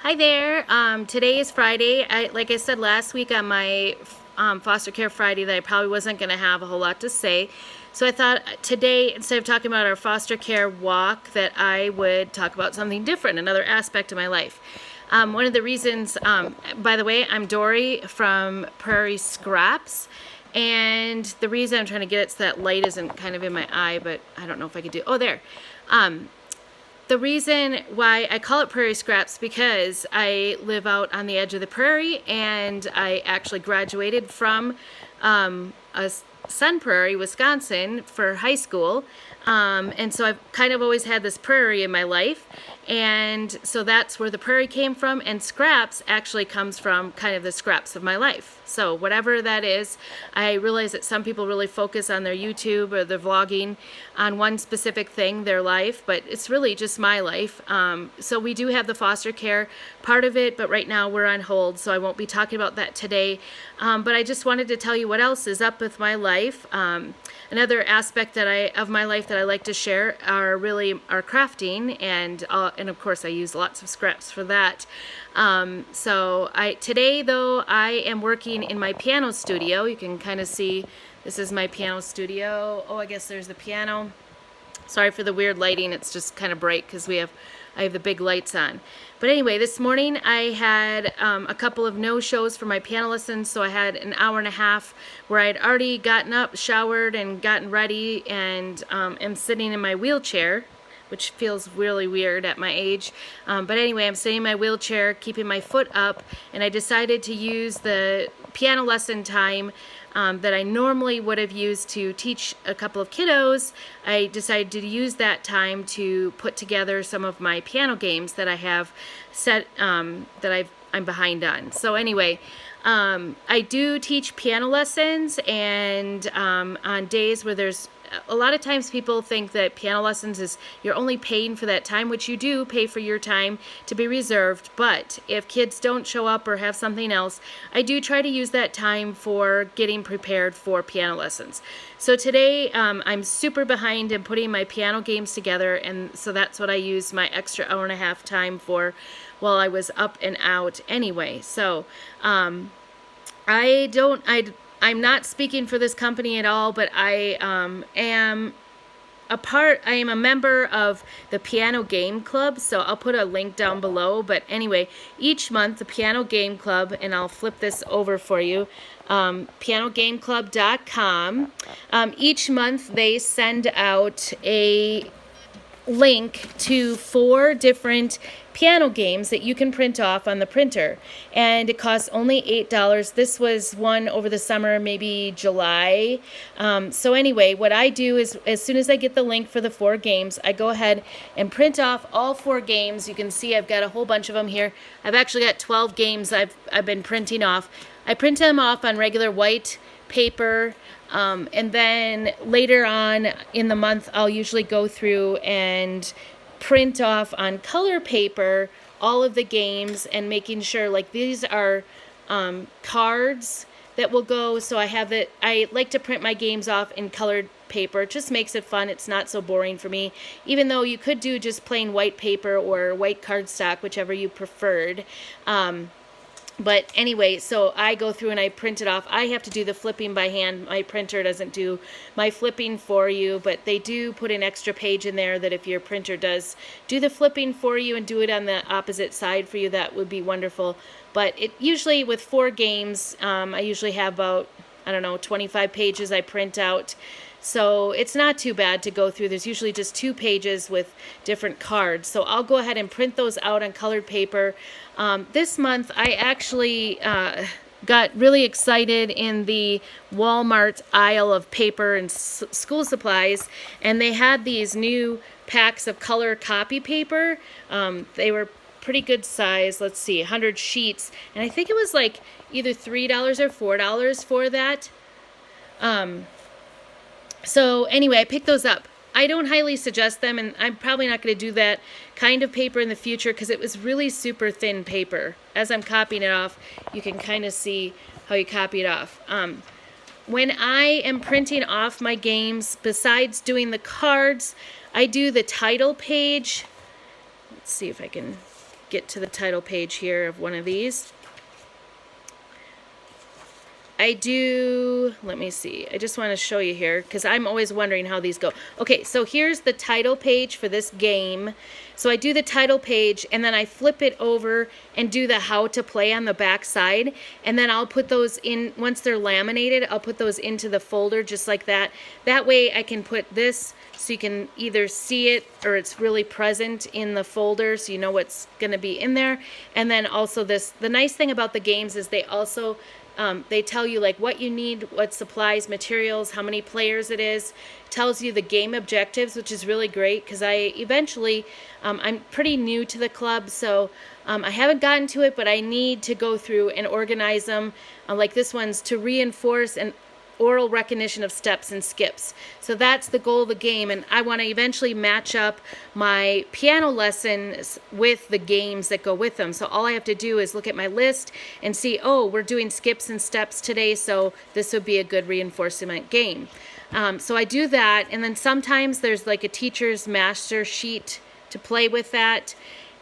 Hi there. Today is Friday. Like I said last week on my Foster Care Friday that I probably wasn't going to have a whole lot to say. So I thought today, instead of talking about our foster care walk, that I would talk about something different, another aspect of my life. One of the reasons, by the way, I'm Dory from Prairie Scraps. And the reason I'm trying to get it so that light isn't kind of in my eye, but I don't know if I could do. Oh, there. The reason why I call it Prairie Scraps because I live out on the edge of the prairie, and I actually graduated from a Sun Prairie, Wisconsin, for high school. And so I've kind of always had this prairie in my life. And so that's where the prairie came from. And scraps actually comes from kind of the scraps of my life. So whatever that is, I realize that some people really focus on their YouTube or their vlogging on one specific thing, their life, but it's really just my life. So we do have the foster care part of it, but right now we're on hold, so I won't be talking about that today. But I just wanted to tell you what else is up with my life. Another aspect of my life that I like to share are really our crafting, and of course I use lots of scraps for that. Today though I am working in my piano studio. You can kind of see this is my piano studio. Oh, I guess there's the piano. Sorry for the weird lighting. It's just kind of bright because I have the big lights on. But anyway, this morning I had a couple of no-shows for my piano lessons, so I had an hour and a half where I had already gotten up, showered, and gotten ready, and am sitting in my wheelchair, which feels really weird at my age. But anyway, I'm sitting in my wheelchair, keeping my foot up, and I decided to use the piano lesson time that I normally would have used to teach a couple of kiddos. I decided to use that time to put together some of my piano games that I have set, I'm behind on. So anyway, I do teach piano lessons, and on days where there's a lot of times people think that piano lessons is you're only paying for that time, which you do pay for your time to be reserved. But if kids don't show up or have something else, I do try to use that time for getting prepared for piano lessons. So today I'm super behind in putting my piano games together, and so that's what I used my extra hour and a half time for while I was up and out anyway. So I'm not speaking for this company at all, but I am a member of the Piano Game Club, so I'll put a link down below. But anyway, each month the Piano Game Club, and I'll flip this over for you, pianogameclub.com, each month they send out a link to 4 different piano games that you can print off on the printer, and it costs only $8. This was one over the summer, maybe July. So anyway, what I do is as soon as I get the link for the 4 games, I go ahead and print off all 4 games. You can see I've got a whole bunch of them here. I've actually got 12 games I've been printing off. I print them off on regular white paper, and then later on in the month I'll usually go through and print off on color paper all of the games, and making sure, like, these are cards that will go, so I like to print my games off in colored paper. It just makes it fun. It's not so boring for me, even though you could do just plain white paper or white cardstock, whichever you preferred. But anyway, so I go through and I print it off. I have to do the flipping by hand. My printer doesn't do my flipping for you, but they do put an extra page in there that if your printer does do the flipping for you and do it on the opposite side for you, that would be wonderful. But it usually, with 4 games, I usually have about, 25 pages I print out. So it's not too bad to go through. There's usually just 2 pages with different cards. So I'll go ahead and print those out on colored paper. This month I actually got really excited in the Walmart aisle of paper and school supplies, and they had these new packs of color copy paper. They were pretty good size. Let's see, 100 sheets, and I think it was like either $3 or $4 for that. So anyway, I picked those up. I don't highly suggest them, and I'm probably not going to do that kind of paper in the future because it was really super thin paper. As I'm copying it off, you can kind of see how you copy it off. When I am printing off my games, besides doing the cards, I do the title page. Let's see if I can get to the title page here of one of these. I do, let me see, I just want to show you here because I'm always wondering how these go. Okay, so here's the title page for this game. So I do the title page and then I flip it over and do the how to play on the back side, and then I'll put those in, once they're laminated, I'll put those into the folder just like that. That way I can put this so you can either see it or it's really present in the folder so you know what's going to be in there. And then also this, the nice thing about the games is they also they tell you like what you need, what supplies, materials, how many players it is. Tells you the game objectives, which is really great because I eventually, I'm pretty new to the club, so I haven't gotten to it, but I need to go through and organize them. Like this one's to reinforce and oral recognition of steps and skips. So that's the goal of the game, and I want to eventually match up my piano lessons with the games that go with them. So all I have to do is look at my list and see, oh, we're doing skips and steps today, so this would be a good reinforcement game. So I do that, and then sometimes there's like a teacher's master sheet to play with that.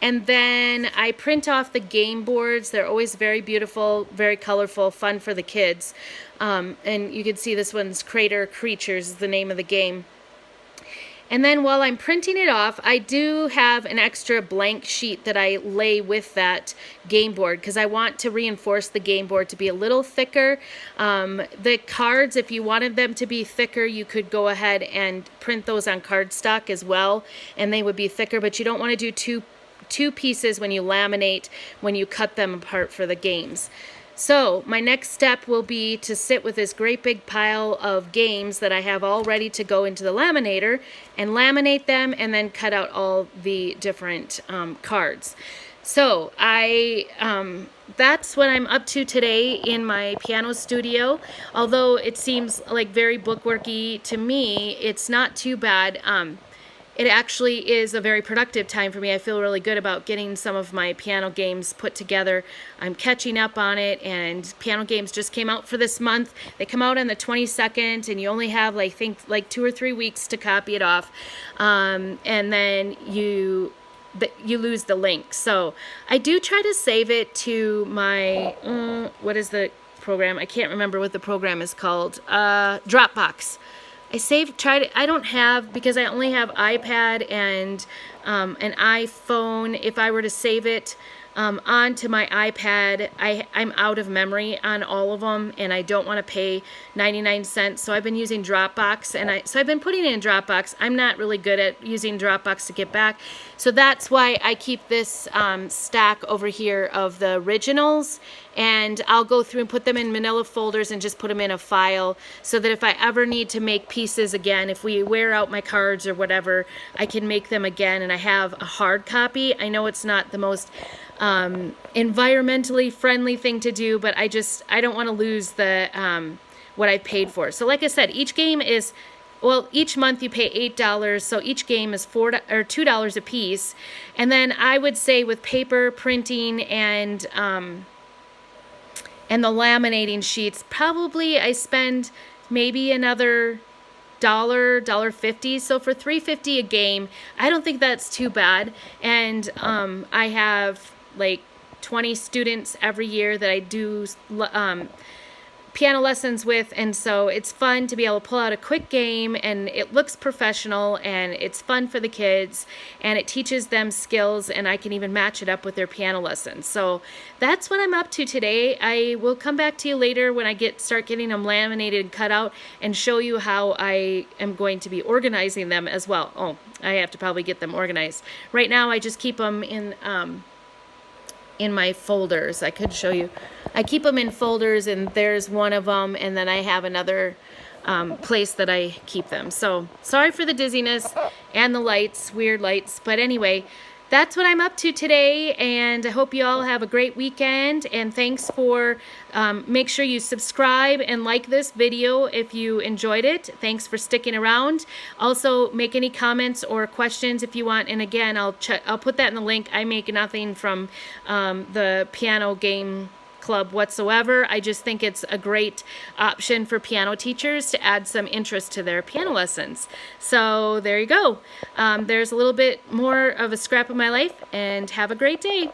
And then I print off the game boards. They're always very beautiful, very colorful, fun for the kids. And you can see this one's Crater Creatures is the name of the game. And then while I'm printing it off, I do have an extra blank sheet that I lay with that game board because I want to reinforce the game board to be a little thicker. The cards, if you wanted them to be thicker, you could go ahead and print those on cardstock as well, and they would be thicker, but you don't want to do two pieces when you laminate, when you cut them apart for the games. So my next step will be to sit with this great big pile of games that I have all ready to go into the laminator and laminate them and then cut out all the different cards. So that's what I'm up to today in my piano studio. Although it seems like very bookworky to me, it's not too bad. It actually is a very productive time for me. I feel really good about getting some of my piano games put together. I'm catching up on it, and piano games just came out for this month. They come out on the 22nd, and you only have, I think, like 2 or 3 weeks to copy it off. And then you lose the link. So I do try to save it to my, what is the program? I can't remember what the program is called. Dropbox. I don't have, because I only have iPad and an iPhone. If I were to save it onto my iPad, I'm out of memory on all of them, and I don't want to pay 99 cents. So I've been using Dropbox, and so I've been putting it in Dropbox. I'm not really good at using Dropbox to get back. So that's why I keep this stack over here of the originals, and I'll go through and put them in manila folders and just put them in a file so that if I ever need to make pieces again, if we wear out my cards or whatever, I can make them again, and I have a hard copy. I know it's not the most environmentally friendly thing to do, but I don't want to lose the what I paid for. So like I said, each game is, well, each month you pay $8, so each game is $2 a piece. And then I would say with paper, printing, and the laminating sheets, probably I spend maybe another $1.50. So for $3.50 a game, I don't think that's too bad. And I have like 20 students every year that I do piano lessons with, and so it's fun to be able to pull out a quick game, and it looks professional, and it's fun for the kids, and it teaches them skills, and I can even match it up with their piano lessons. So that's what I'm up to today. I will come back to you later when I start getting them laminated and cut out, and show you how I am going to be organizing them as well. Oh, I have to probably get them organized. Right now I just keep them in my folders. I could show you. I keep them in folders, and there's one of them, and then I have another place that I keep them. So sorry for the dizziness and the lights, weird lights, but anyway, that's what I'm up to today, and I hope you all have a great weekend, and thanks for, make sure you subscribe and like this video if you enjoyed it. Thanks for sticking around. Also, make any comments or questions if you want, and again, I'll put that in the link. I make nothing from the piano game club whatsoever. I just think it's a great option for piano teachers to add some interest to their piano lessons. So there you go. There's a little bit more of a scrap of my life, and have a great day.